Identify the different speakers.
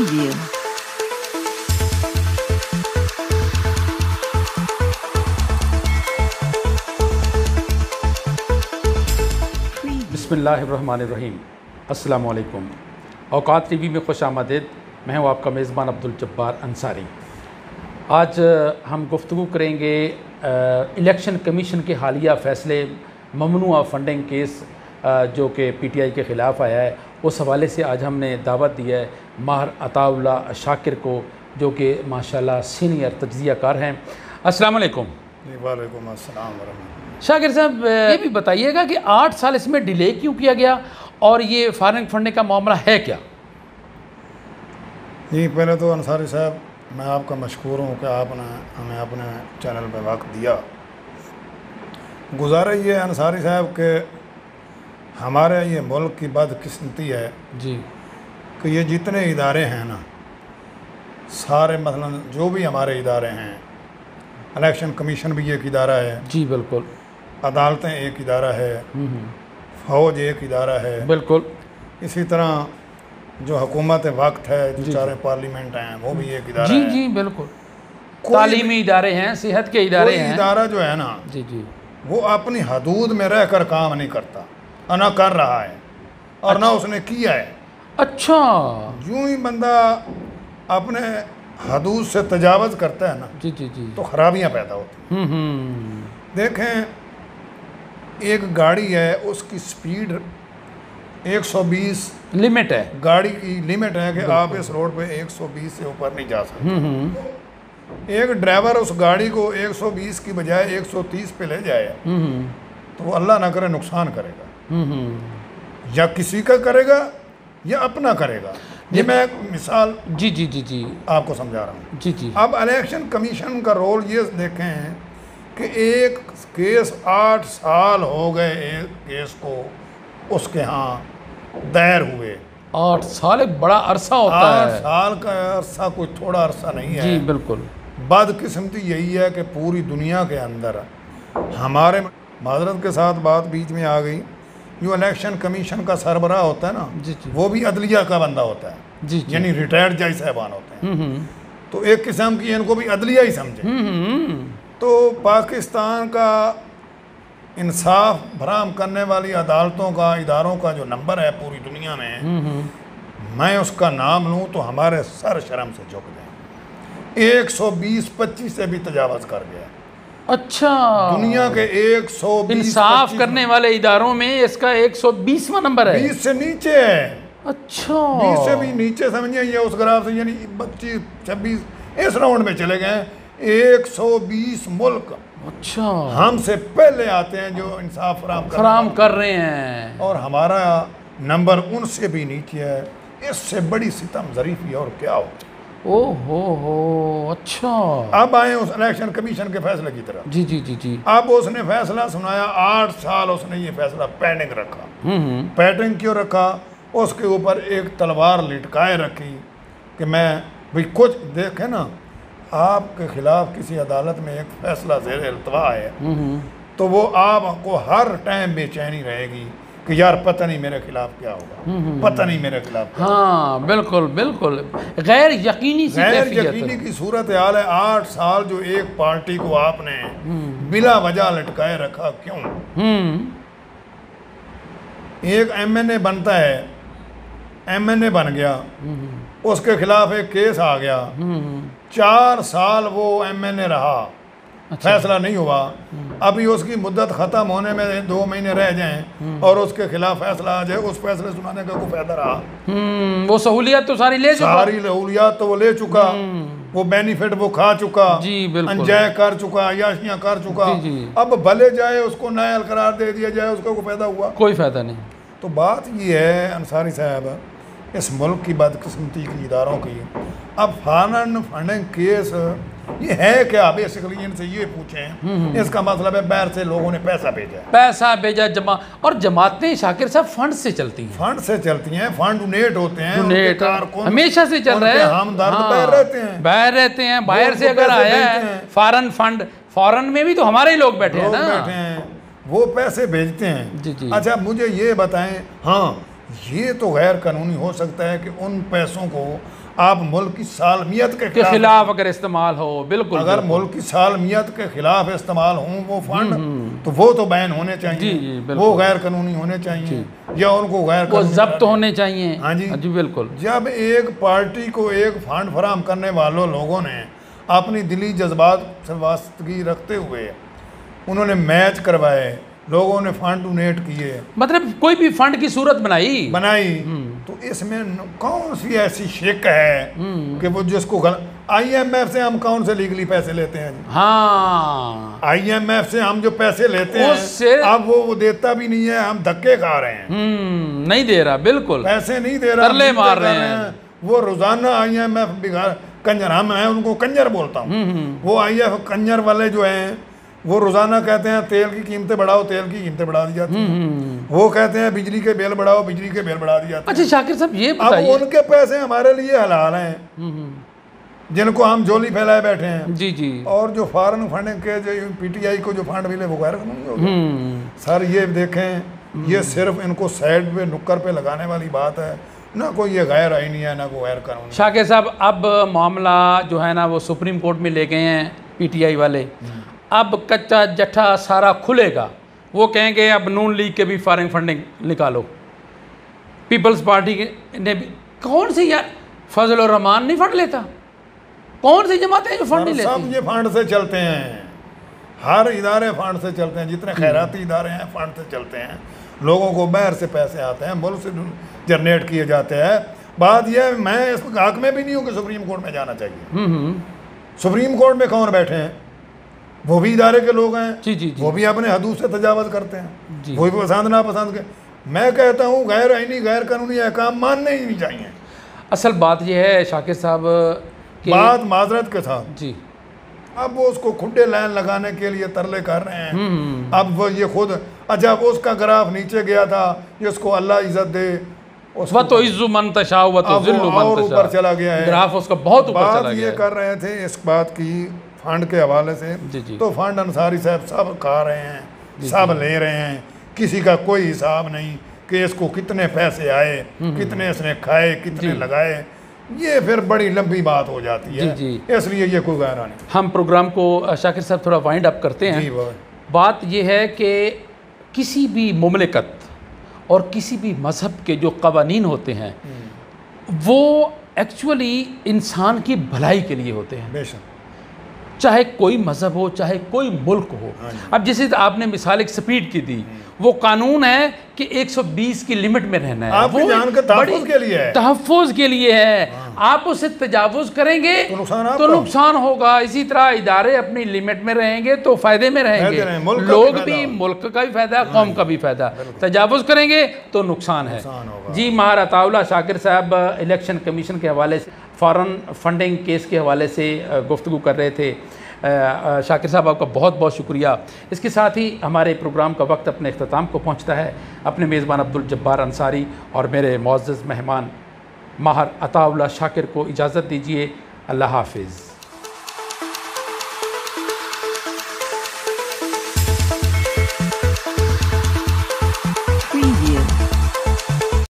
Speaker 1: Preview.
Speaker 2: बिस्मिल्लाहिर्रहमानिर्रहीम। अस्सलामु अलैकुम। औकात टीवी में खुश आमदीद। मैं हूँ आपका मेज़बान अब्दुल जब्बार अंसारी। आज हम गुफ्तगू करेंगे इलेक्शन कमीशन के हालिया फ़ैसले, ममनुआ फंडिंग केस जो कि पीटीआई के ख़िलाफ़ आया है, उस हवाले से आज हमने दावत दी है माहिर अताउल्लाह शाकिर को, जो कि माशाल्लाह सीनियर तज्ज़िया कार हैं। अस्सलामु अलैकुम।
Speaker 3: वालेकुम अस्सलाम वरहमतुल्लाह।
Speaker 2: शाकिर साहब, ये भी बताइएगा कि 8 साल इसमें डिले क्यों किया गया और ये फॉरेन फंडिंग का मामला है क्या?
Speaker 3: जी, पहले तो अंसारी साहब मैं आपका मशकूर हूँ कि आपने हमें अपने चैनल पर वक्त दिया। गुजारा ये अंसारी साहब के हमारे ये मुल्क की बदकिस्मती है
Speaker 2: जी
Speaker 3: कि ये जितने इदारे हैं ना, सारे मसलन जो भी हमारे इदारे हैं, इलेक्शन कमीशन भी एक इदारा है,
Speaker 2: जी बिल्कुल,
Speaker 3: अदालतें एक इदारा है, फ़ौज एक इदारा है,
Speaker 2: बिल्कुल,
Speaker 3: इसी तरह जो हुकूमत वक्त है, जो चारे पार्लियामेंट हैं, वो भी एक इदारा
Speaker 2: जी
Speaker 3: है।
Speaker 2: जी बिल्कुल, तालीमी इदारे हैं, सेहत के इदारे हैं।
Speaker 3: इदारा जो है ना,
Speaker 2: जी जी,
Speaker 3: वो अपनी हदूद में रह कर काम नहीं करता, ना कर रहा है और ना उसने किया है।
Speaker 2: अच्छा,
Speaker 3: यूं ही बंदा अपने हदूद से तजावज़ करता है ना,
Speaker 2: जी जी जी,
Speaker 3: तो खराबियां पैदा होती हैं। देखें, एक गाड़ी है, उसकी स्पीड 120
Speaker 2: लिमिट है,
Speaker 3: गाड़ी की लिमिट है कि आप इस रोड पे 120 से ऊपर नहीं जा सकते। एक ड्राइवर उस गाड़ी को 120 की बजाय 130 पे ले जाए तो वो अल्लाह ना करे नुकसान करेगा, या किसी का करेगा या अपना करेगा। ये मैं एक मिसाल
Speaker 2: जी जी जी जी
Speaker 3: आपको समझा रहा हूँ।
Speaker 2: जी जी,
Speaker 3: अब इलेक्शन कमीशन का रोल ये देखें कि एक केस 8 साल हो गए, एक केस को उसके यहाँ दायर हुए।
Speaker 2: 8 साल एक बड़ा अरसा होता
Speaker 3: 8
Speaker 2: है।
Speaker 3: साल का अरसा कोई थोड़ा अरसा नहीं है।
Speaker 2: जी बिल्कुल,
Speaker 3: बदकिस्मती यही है कि पूरी दुनिया के अंदर हमारे, माजरत के साथ बात बीच में आ गई, जो इलेक्शन कमीशन का सरबराह होता है ना,
Speaker 2: जी जी,
Speaker 3: वो भी अदलिया का बंदा होता है,
Speaker 2: जी जी,
Speaker 3: यानी रिटायर्ड जज साहबान होते हैं। तो एक किस्म की इनको भी अदलिया ही समझे। तो पाकिस्तान का इंसाफ फराहम करने वाली अदालतों का, इदारों का जो नंबर है पूरी दुनिया में, मैं उसका नाम लूँ तो हमारे सर शर्म से झुक जाए। 120-25 से भी तजावज़ कर गया।
Speaker 2: अच्छा,
Speaker 3: दुनिया के 120
Speaker 2: इंसाफ करने वाले इदारों में इसका 120वां नंबर है।
Speaker 3: 20 से नीचे है।
Speaker 2: अच्छा,
Speaker 3: 20 से भी नीचे समझिए, ये उस ग्राफ से यानी 25-26 इस राउंड में चले गए। 120 मुल्क
Speaker 2: अच्छा,
Speaker 3: हमसे पहले आते हैं जो इंसाफ फराहम
Speaker 2: कर रहे हैं,
Speaker 3: और हमारा नंबर उनसे भी नीचे है। इससे बड़ी सितम ज़रीफ़ी और क्या हो।
Speaker 2: ओहो हो, अच्छा।
Speaker 3: अब आए उस इलेक्शन कमीशन के फैसले की तरफ।
Speaker 2: जी जी जी जी,
Speaker 3: अब उसने फैसला सुनाया, 8 साल उसने ये फैसला पेंडिंग रखा। पेंडिंग क्यों रखा? उसके ऊपर एक तलवार लटकाए रखी कि मैं भाई कुछ देखे ना, आपके खिलाफ किसी अदालत में एक फैसला ज़ेर इल्तवा है तो वो आपको हर टाइम बेचैनी रहेगी कि यार पता नहीं मेरे खिलाफ क्या होगा, पता नहीं मेरे खिलाफ क्या।
Speaker 2: हाँ बिल्कुल बिल्कुल, गैर यकीनी सी
Speaker 3: गैर
Speaker 2: कैफियत
Speaker 3: यकीनी की सूरत हाल है। 8 साल जो एक पार्टी को आपने बिला वजह लटकाए रखा, क्यों? एक एमएनए बनता है, एमएनए बन गया, उसके खिलाफ एक केस आ गया, 4 साल वो एमएनए रहा, फैसला नहीं हुआ। अभी उसकी मुद्दत ख़त्म होने में 2 महीने रह जाएं और उसके खिलाफ फैसला आ जाए, उस फैसले सुनाने का कोई फायदा रहा?
Speaker 2: वो सहूलियत तो सारी ले चुका,
Speaker 3: सारी सहूलियात तो वो ले चुका, वो बेनिफिट वो खा चुका,
Speaker 2: जी बिल्कुल,
Speaker 3: अंजाय कर चुका, अयाशियाँ कर चुका।
Speaker 2: जी जी,
Speaker 3: अब भले जाए उसको नायल करार दे दिया जाए, उसका कोई फायदा हुआ?
Speaker 2: कोई फायदा नहीं।
Speaker 3: तो बात ये है अंसारी साहब, इस मुल्क की बदकिस्मती की इदारों की। अब फॉरेन फंडिंग केस ये है क्या? बेसिकली इनसे ये पूछें, इसका मतलब है बाहर से लोगों ने पैसा भेजा,
Speaker 2: जमा, और जमातें शाकिर साहब फंड से चलती हैं,
Speaker 3: फंड से चलती हैं, फंड डोनेट होते हैं,
Speaker 2: डोनेट हमेशा से चल रहे हैं,
Speaker 3: हम दर्द बाहर रहते हैं,
Speaker 2: बाहर से अगर आया है फॉरेन फंड, फॉरेन में भी तो हमारे ही लोग बैठे हैं ना,
Speaker 3: वो पैसे भेजते हैं।
Speaker 2: जी जी।
Speaker 3: अच्छा मुझे ये बताएं, हाँ ये तो गैर कानूनी हो सकता है कि उन पैसों को आप मुल्क की सालमियत के
Speaker 2: के खिलाफ अगर इस्तेमाल हो, बिल्कुल
Speaker 3: अगर
Speaker 2: बिल्कुल।
Speaker 3: मुल्क की सालमियत के खिलाफ इस्तेमाल हों वो फंड, तो वो तो बैन होने चाहिए।
Speaker 2: जी, बिल्कुल।
Speaker 3: वो गैर कानूनी होने चाहिए या उनको गैर
Speaker 2: वो
Speaker 3: कानूनी
Speaker 2: जब्त होने चाहिए।
Speaker 3: हाँ जी।
Speaker 2: जी बिल्कुल।
Speaker 3: जब एक पार्टी को एक फंड फराहम करने वालों लोगों ने अपनी दिली जज्बात से वास्तगी रखते हुए उन्होंने मैच करवाए, लोगों ने फंड डोनेट किए,
Speaker 2: मतलब कोई भी फंड की सूरत बनाई,
Speaker 3: तो इसमें कौन सी ऐसी शिक है कि वो जिसको IMF से हम कौन से लीगली पैसे लेते हैं?
Speaker 2: हाँ,
Speaker 3: IMF से हम जो पैसे लेते हैं
Speaker 2: उससे
Speaker 3: अब वो देता भी नहीं है, हम धक्के खा रहे हैं।
Speaker 2: नहीं दे रहा, बिल्कुल
Speaker 3: पैसे नहीं दे रहा,
Speaker 2: तरले मार रहे हैं।
Speaker 3: वो रोजाना IMF बिगाड़ कंजर, हम हैं उनको कंजर बोलता हूँ। वो IMF कंजर वाले जो हैं वो रोजाना कहते हैं तेल की कीमतें बढ़ाओ, तेल की कीमतें बढ़ा दी जाती हैं। वो कहते हैं बिजली के बिल बढ़ाओ, बिजली के बिल बढ़ा दी जाते हैं।
Speaker 2: अच्छा शाकिर साहब ये
Speaker 3: अब
Speaker 2: बताइए।
Speaker 3: उनके पैसे हमारे लिए हलाल हैं जिनको हम झोली फैलाए बैठे हैं।
Speaker 2: जी जी।
Speaker 3: और जो फॉरेन फंडिंग के जो PTI को जो फंड मिले वो गैर कानूनी हो गए। सर ये देखें, ये सिर्फ इनको साइड पे नुक्कर पे लगाने वाली बात है, ना कोई ये गैर आईनी है ना कोई गैर कानूनी।
Speaker 2: शाकिर साहब अब मामला जो है ना वो सुप्रीम कोर्ट में ले गए हैं PTI वाले। अब कच्चा जट्ठा सारा खुलेगा। वो कहेंगे अब नून लीग के भी फॉरेन फंडिंग निकालो, पीपल्स पार्टी के ने भी। कौन सी यार, फजल और रहमान नहीं फंड लेता? कौन सी जमातें हैं जो फंड नहीं लेती?
Speaker 3: सब ये फंड से चलते हैं, हर इदारे फंड से चलते हैं, जितने खैराती इदारे हैं फंड से चलते हैं। लोगों को बाहर से पैसे आते हैं, मुल्क से जनरेट किए जाते हैं। बात यह है, मैं इस हक में भी नहीं हूँ कि सुप्रीम कोर्ट में जाना चाहिए। सुप्रीम कोर्ट में कौन बैठे हैं? वो भी इदारे के लोग हैं।
Speaker 2: जी जी जी।
Speaker 3: वो भी अपने हदूद से तजावज़ करते
Speaker 2: जी।
Speaker 3: हैं, वो भी पसंद नापसंद के। मैं कहता हूँ गैर आईनी गैर कानूनी अहकाम मानने ही नहीं चाहिए।
Speaker 2: असल बात यह है शाकिर साहब कि
Speaker 3: बात माजरत के साथ
Speaker 2: जी,
Speaker 3: अब वो उसको खुड्डे लाइन लगाने के लिए तरले कर रहे हैं। अब वो ये खुद, अच्छा उसका ग्राफ नीचे गया था, जिसको अल्लाह इज्जत दे
Speaker 2: वह तो इज्जु मन तशाओ वह तो जिल्लु मन
Speaker 3: और ऊपर
Speaker 2: तशाओ।
Speaker 3: चला गया है।
Speaker 2: ग्राफ उसका बहुत ऊपर चला
Speaker 3: बात
Speaker 2: गया
Speaker 3: ये
Speaker 2: है।
Speaker 3: कर रहे थे इस बात की फंड के हवाले से,
Speaker 2: जी जी।
Speaker 3: तो फंड अंसारी साहब सब खा रहे हैं, सब ले रहे हैं, किसी का कोई हिसाब नहीं कि इसको कितने पैसे आए, कितने इसने खाए, कितने लगाए। ये फिर बड़ी लंबी बात हो जाती है।
Speaker 2: जी,
Speaker 3: इसलिए ये कोई गैर नहीं।
Speaker 2: हम प्रोग्राम को शाकिर साहब थोड़ा वाइंड अप करते हैं।
Speaker 3: जी वो
Speaker 2: बात यह है कि किसी भी मुमलिकत और किसी भी मज़हब के जो कवानीन होते हैं वो एक्चुअली इंसान की भलाई के लिए होते हैं,
Speaker 3: बेशक,
Speaker 2: चाहे कोई मज़हब हो चाहे कोई मुल्क हो। अब जैसे आपने मिसाल एक स्पीड की दी, वो कानून है कि 120 की लिमिट में रहना है।
Speaker 3: आपकी
Speaker 2: वो
Speaker 3: जान के तहफ़्फ़ुज़ के लिए है।
Speaker 2: तहफ़्फ़ुज़ के लिए है। आप उससे तजावुज़ करेंगे
Speaker 3: तो
Speaker 2: नुकसान होगा। इसी तरह इदारे अपनी लिमिट में रहेंगे तो फ़ायदे में रहेंगे, लोग भी, मुल्क का भी फ़ायदा, कौम का भी फ़ायदा। तजावुज़ करेंगे तो नुकसान है। जी, माहिर अताउल्लाह शाकिर साहब इलेक्शन कमीशन के हवाले से, फ़ॉरेन फंडिंग केस के हवाले से गुफ्तगू कर रहे थे। शाकिर साहब आपका बहुत बहुत शुक्रिया। इसके साथ ही हमारे प्रोग्राम का वक्त अपने अख्ताम को पहुंचता है। अपने मेज़बान अब्दुल जब्बार अंसारी और मेरे मुअज़्ज़ज़ मेहमान माहिर अताउल्लाह शाकिर को इजाज़त दीजिए। अल्लाह हाफ़िज़।